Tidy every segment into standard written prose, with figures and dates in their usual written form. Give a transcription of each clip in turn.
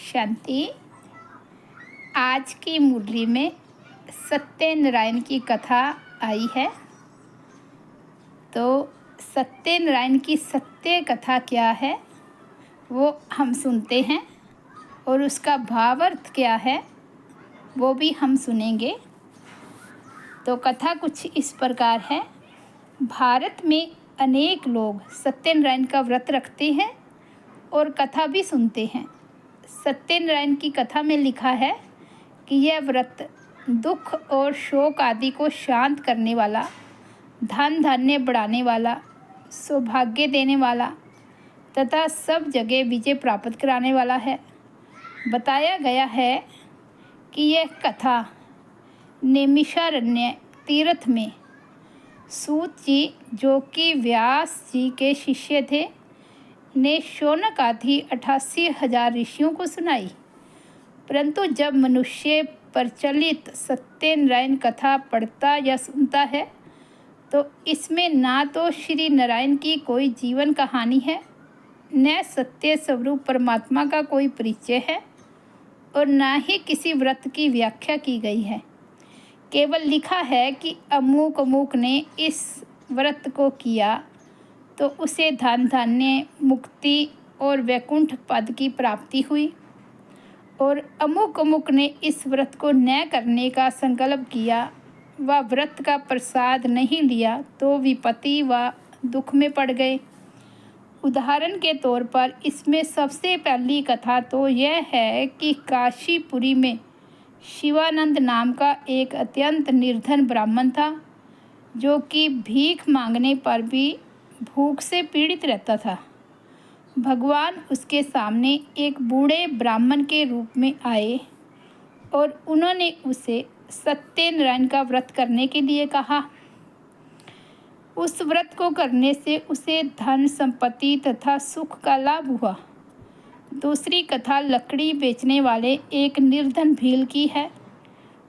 शांति। आज की मुरली में सत्यनारायण की कथा आई है। तो सत्यनारायण की सत्य कथा क्या है वो हम सुनते हैं और उसका भावार्थ क्या है वो भी हम सुनेंगे। तो कथा कुछ इस प्रकार है। भारत में अनेक लोग सत्यनारायण का व्रत रखते हैं और कथा भी सुनते हैं। सत्यनारायण की कथा में लिखा है कि यह व्रत दुख और शोक आदि को शांत करने वाला, धन धान्य बढ़ाने वाला, सौभाग्य देने वाला तथा सब जगह विजय प्राप्त कराने वाला है। बताया गया है कि यह कथा नैमिषारण्य तीर्थ में सूत जी, जो कि व्यास जी के शिष्य थे, ने शौनक आदि 88,000 ऋषियों को सुनाई। परंतु जब मनुष्य प्रचलित सत्यनारायण कथा पढ़ता या सुनता है तो इसमें ना तो श्री नारायण की कोई जीवन कहानी है, न सत्य स्वरूप परमात्मा का कोई परिचय है और ना ही किसी व्रत की व्याख्या की गई है। केवल लिखा है कि अमुक अमुक ने इस व्रत को किया तो उसे धन धान्य, मुक्ति और वैकुंठ पद की प्राप्ति हुई, और अमुक अमुक ने इस व्रत को न करने का संकल्प किया व व्रत का प्रसाद नहीं लिया तो विपत्ति व दुख में पड़ गए। उदाहरण के तौर पर इसमें सबसे पहली कथा तो यह है कि काशीपुरी में शिवानंद नाम का एक अत्यंत निर्धन ब्राह्मण था, जो कि भीख मांगने पर भी भूख से पीड़ित रहता था। भगवान उसके सामने एक बूढ़े ब्राह्मण के रूप में आए और उन्होंने उसे सत्यनारायण का व्रत करने के लिए कहा। उस व्रत को करने से उसे धन संपत्ति तथा सुख का लाभ हुआ। दूसरी कथा लकड़ी बेचने वाले एक निर्धन भील की है।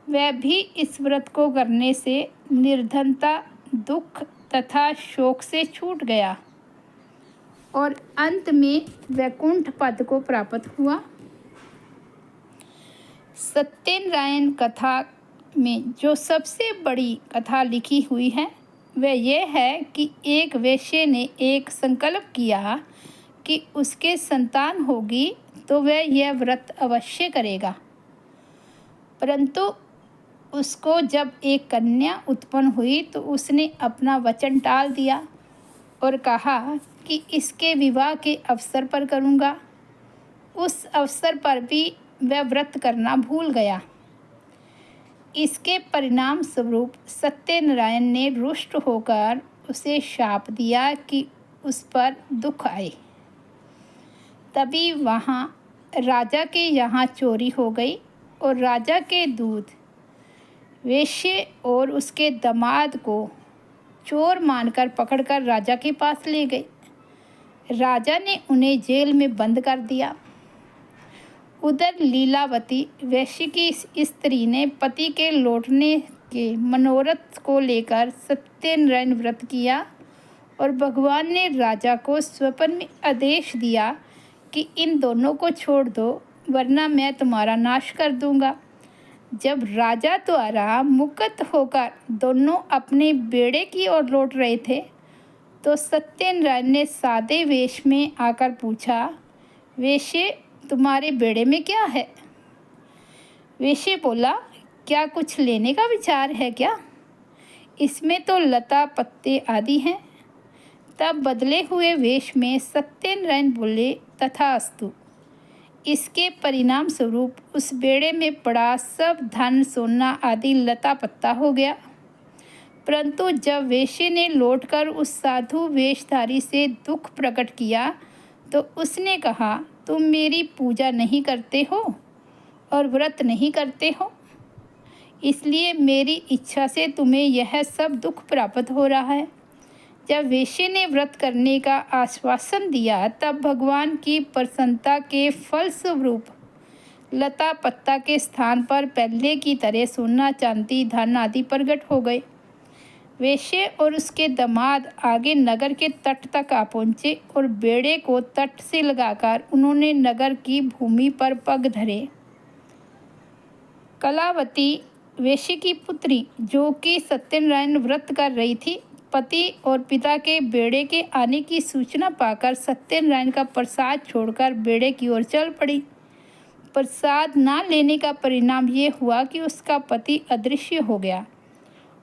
वह भी इस व्रत को करने से निर्धनता, दुख तथा शोक से छूट गया और अंत में वैकुंठ पद को प्राप्त हुआ। सत्यनारायण कथा में जो सबसे बड़ी कथा लिखी हुई है वह यह है कि एक वेश्या ने एक संकल्प किया कि उसके संतान होगी तो वह यह व्रत अवश्य करेगा। परंतु उसको जब एक कन्या उत्पन्न हुई तो उसने अपना वचन टाल दिया और कहा कि इसके विवाह के अवसर पर करूँगा। उस अवसर पर भी वह व्रत करना भूल गया। इसके परिणाम स्वरूप सत्यनारायण ने रुष्ट होकर उसे शाप दिया कि उस पर दुख आए। तभी वहाँ राजा के यहाँ चोरी हो गई और राजा के दूत वेश्या और उसके दामाद को चोर मानकर पकड़कर राजा के पास ले गए। राजा ने उन्हें जेल में बंद कर दिया। उधर लीलावती वैश्य की स्त्री ने पति के लौटने के मनोरथ को लेकर सत्यनारायण व्रत किया और भगवान ने राजा को स्वप्न में आदेश दिया कि इन दोनों को छोड़ दो वरना मैं तुम्हारा नाश कर दूंगा। जब राजा द्वारा मुक्त होकर दोनों अपने बेड़े की ओर लौट रहे थे तो सत्यनारायण ने सादे वेश में आकर पूछा, वेश्या तुम्हारे बेड़े में क्या है? वेश्या बोला, क्या कुछ लेने का विचार है क्या? इसमें तो लता पत्ते आदि हैं। तब बदले हुए वेश में सत्यनारायण बोले, तथास्तु। इसके परिणाम स्वरूप उस बेड़े में पड़ा सब धन सोना आदि लता पत्ता हो गया। परंतु जब वेश्या ने लौटकर उस साधु वेशधारी से दुख प्रकट किया तो उसने कहा, तुम मेरी पूजा नहीं करते हो और व्रत नहीं करते हो, इसलिए मेरी इच्छा से तुम्हें यह सब दुख प्राप्त हो रहा है। जब वेश्या ने व्रत करने का आश्वासन दिया तब भगवान की प्रसन्नता के फलस्वरूप लता पत्ता के स्थान पर पहले की तरह सोना चांदी धन आदि प्रकट हो गए। वेश्या और उसके दामाद आगे नगर के तट तक आ पहुँचे और बेड़े को तट से लगाकर उन्होंने नगर की भूमि पर पग धरे। कलावती वेश्या की पुत्री, जो कि सत्यनारायण व्रत कर रही थी, पति और पिता के बेड़े के आने की सूचना पाकर सत्यनारायण का प्रसाद छोड़कर बेड़े की ओर चल पड़ी। प्रसाद ना लेने का परिणाम ये हुआ कि उसका पति अदृश्य हो गया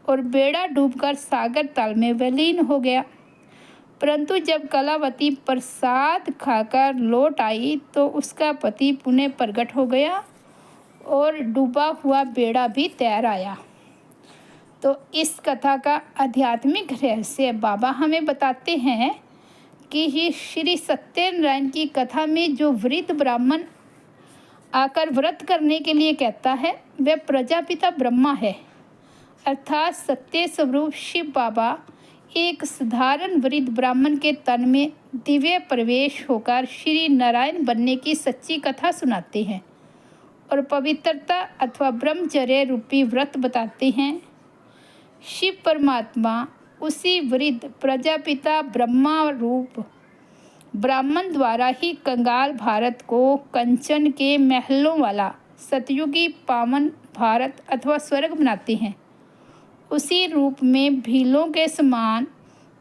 और बेड़ा डूबकर सागर तल में विलीन हो गया। परंतु जब कलावती प्रसाद खाकर लौट आई तो उसका पति पुनः प्रकट हो गया और डूबा हुआ बेड़ा भी तैर आया। तो इस कथा का आध्यात्मिक रहस्य बाबा हमें बताते हैं कि ये श्री सत्यनारायण की कथा में जो वृद्ध ब्राह्मण आकर व्रत करने के लिए कहता है वह प्रजापिता ब्रह्मा है, अर्थात सत्य स्वरूप शिव बाबा एक साधारण वृद्ध ब्राह्मण के तन में दिव्य प्रवेश होकर श्री नारायण बनने की सच्ची कथा सुनाते हैं और पवित्रता अथवा ब्रह्मचर्य रूपी व्रत बताते हैं। शिव परमात्मा उसी वृद्ध प्रजापिता ब्रह्मा रूप ब्राह्मण द्वारा ही कंगाल भारत को कंचन के महलों वाला सतयुगी पावन भारत अथवा स्वर्ग बनाते हैं। उसी रूप में भीलों के समान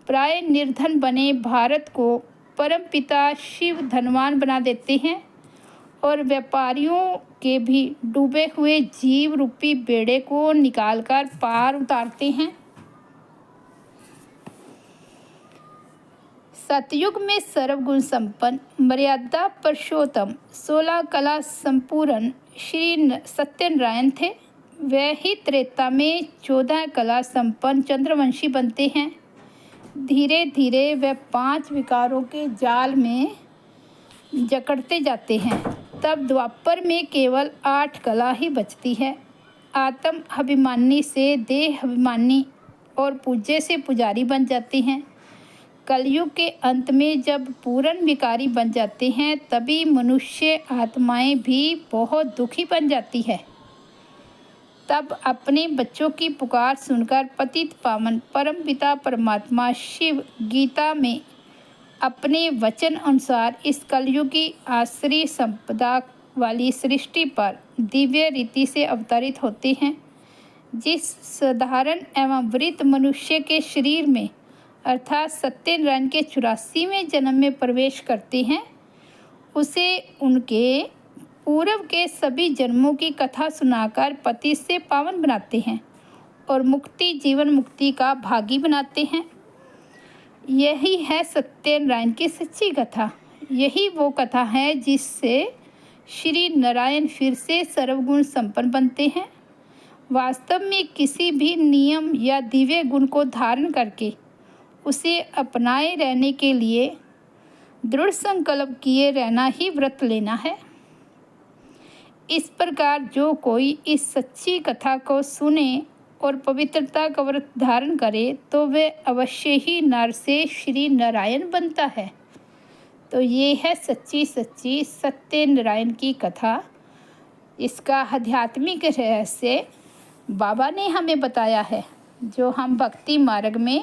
प्राय निर्धन बने भारत को परमपिता शिव धनवान बना देते हैं और व्यापारियों के भी डूबे हुए जीव रूपी बेड़े को निकालकर पार उतारते हैं। सतयुग में सर्वगुण संपन्न मर्यादा पुरुषोत्तम 16 कला संपूर्ण श्री सत्यनारायण थे। वह ही त्रेता में 14 कला संपन्न चंद्रवंशी बनते हैं। धीरे धीरे वह 5 विकारों के जाल में जकड़ते जाते हैं। तब द्वापर में केवल 8 कला ही बचती है। आत्म अभिमानी से देह अभिमानी और पूज्य से पुजारी बन जाते हैं। कलयुग के अंत में जब पूर्ण विकारी बन जाते हैं तभी मनुष्य आत्माएं भी बहुत दुखी बन जाती है। तब अपने बच्चों की पुकार सुनकर पतित पावन परमपिता परमात्मा शिव गीता में अपने वचन अनुसार इस कलयुगी आश्रय संपदा वाली सृष्टि पर दिव्य रीति से अवतरित होते हैं। जिस साधारण एवं वृद्ध मनुष्य के शरीर में अर्थात सत्यनारायण के 84वें जन्म में प्रवेश करते हैं उसे उनके पूर्व के सभी जन्मों की कथा सुनाकर पति से पावन बनाते हैं और मुक्ति जीवन मुक्ति का भागी बनाते हैं। यही है सत्यनारायण की सच्ची कथा। यही वो कथा है जिससे श्री नारायण फिर से सर्वगुण संपन्न बनते हैं। वास्तव में किसी भी नियम या दिव्य गुण को धारण करके उसे अपनाए रहने के लिए दृढ़ संकल्प किए रहना ही व्रत लेना है। इस प्रकार जो कोई इस सच्ची कथा को सुने और पवित्रता का व्रत धारण करे तो वह अवश्य ही नर से श्री नारायण बनता है। तो ये है सच्ची सच्ची सत्यनारायण की कथा। इसका आध्यात्मिक रहस्य बाबा ने हमें बताया है। जो हम भक्ति मार्ग में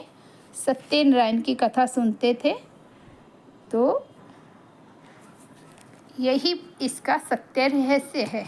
सत्यनारायण की कथा सुनते थे तो यही इसका सत्य रहस्य है।